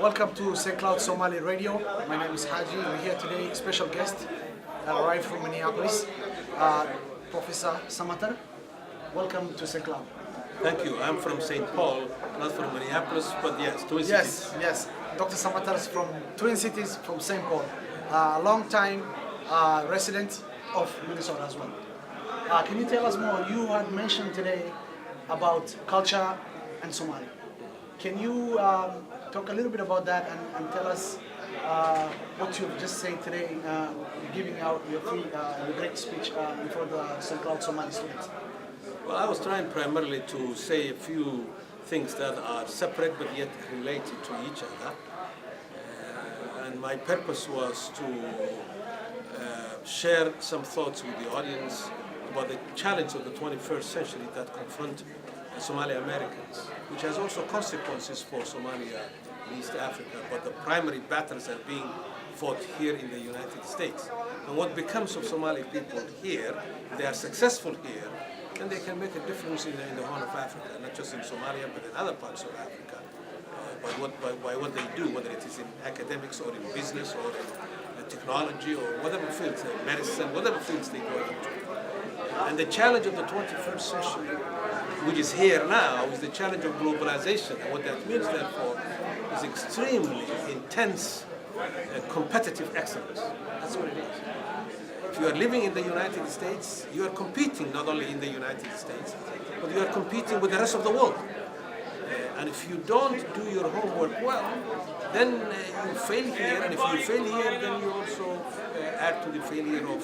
Welcome to St. Cloud Somali Radio. My name is Haji. We're here today, special guest arrived from Minneapolis, Professor Samatar. Welcome to St. Cloud. Thank you. I'm from St. Paul, not from Minneapolis, but yes, Twin Cities. Yes. Dr. Samatar is from Twin Cities, from St. Paul. Long time resident of Minnesota as well. Can you tell us more? You had mentioned today about culture and Somali. Can you talk a little bit about that and tell us what you've just said today, giving out your great speech in front of the St. Cloud Somali students? Well, I was trying primarily to say a few things that are separate but yet related to each other. And my purpose was to share some thoughts with the audience about the challenge of the 21st century that confront Somali Americans, which has also consequences for Somalia in East Africa, but the primary battles are being fought here in the United States. And what becomes of Somali people here, if they are successful here, then they can make a difference in the Horn of Africa, not just in Somalia, but in other parts of Africa, by what they do, whether it is in academics or in business or in technology or whatever fields, medicine, whatever fields they go into. And the challenge of the 21st century, which is here now, is the challenge of globalization. And what that means, therefore, is extremely intense competitive excellence. That's what it is. If you are living in the United States, you are competing not only in the United States, but you are competing with the rest of the world. And if you don't do your homework well, then you fail here, and if you fail here, then you also add to the failure of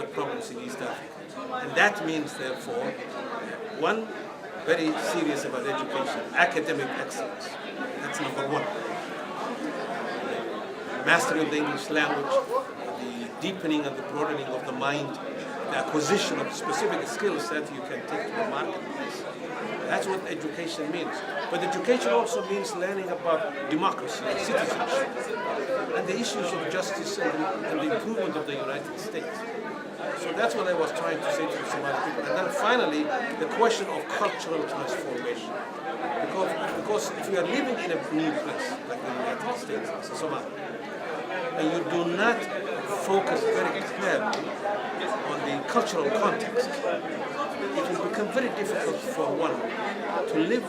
the problems in East Africa. And that means, therefore, one, very serious about education, academic excellence. That's number one. Mastery of the English language, the deepening and the broadening of the mind, the acquisition of specific skills that you can take to the marketplace. That's what education means. But education also means learning about democracy and citizenship and the issues of justice and the improvement of the United States. So that's what I was trying to say to the Somali people. And then finally, the question of cultural transformation. Because if you are living in a new place, like the United States, as a Somali, and you do not focus very clearly on the cultural context, it will become very difficult for one to live,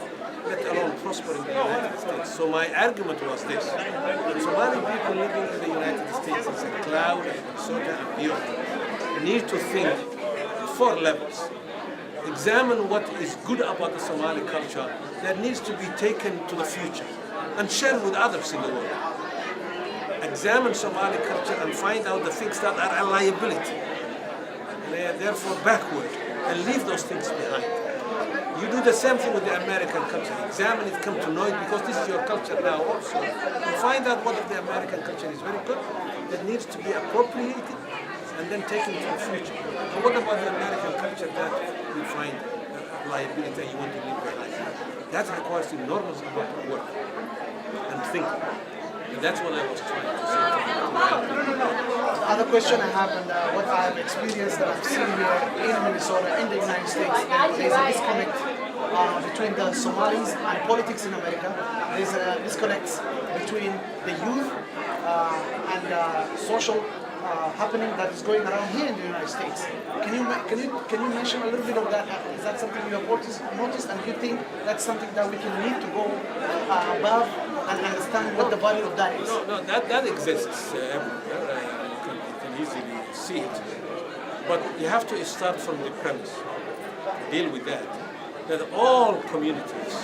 let alone prosper in the United States. So my argument was this: that Somali people living in the United States, in St. Cloud and Minnesota and beyond, need to think at 4 levels. Examine what is good about the Somali culture that needs to be taken to the future and share with others in the world. Examine Somali culture and find out the things that are a liability, and they are therefore backward, and leave those things behind. You do the same thing with the American culture. Examine it, come to know it, because this is your culture now also. And find out what of the American culture is very good, that needs to be appropriated, and then taken to the future. And what about the American culture that you find liability and you want to leave behind? That requires enormous amount of work and thinking. And that's what I was trying to say to you. The other question I have, and what I have experienced that I've seen here in Minnesota, in the United States, there's a disconnect between the Somalis and politics in America. There's a disconnect between the youth and social happening that is going around here in the United States. Can you mention a little bit of that? Is that something you have noticed, and you think that's something that we can need to go above and understand what the value of that is? No, that exists everywhere. You can easily see it. But you have to start from the premise, deal with that all communities,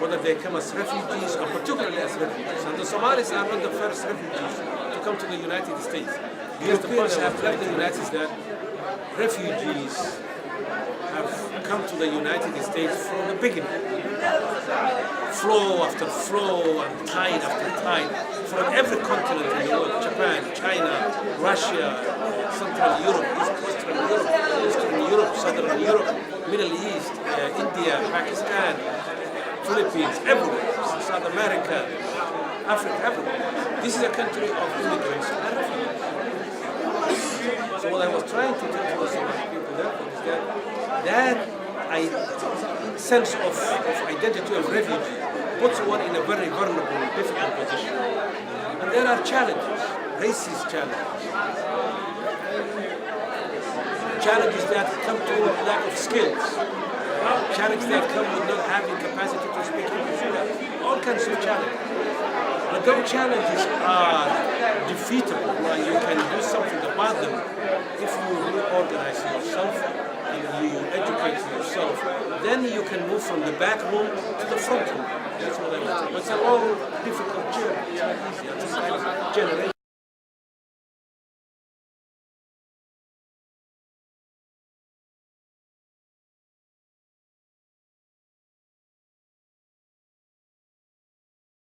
whether they come as refugees or particularly as refugees, and the Somalis are not the first refugees to come to the United States. Europeans have left the United States. Refugees have come to the United States from the beginning. Flow after flow and tide after tide from every continent in the world: Japan, China, Russia, Central Europe, Western Europe, Eastern Europe, Southern Europe, Middle East, India, Pakistan, Philippines, everywhere, South America, Africa, everywhere. This is a country of immigrants and refugees. So what I was trying to tell to the Somali people to that is that sense of identity of refugee puts one in a very vulnerable, difficult position. And there are challenges, racist challenges. Challenges that come to lack of skills. Challenges that come with not having capacity to speak English well. All kinds of challenges. But those challenges are defeatable, and you can do something about them if you reorganize yourself and you educate yourself. Then you can move from the back room to the front room. That's what I want. But it's a long, difficult journey. It's not easy. It's a generation.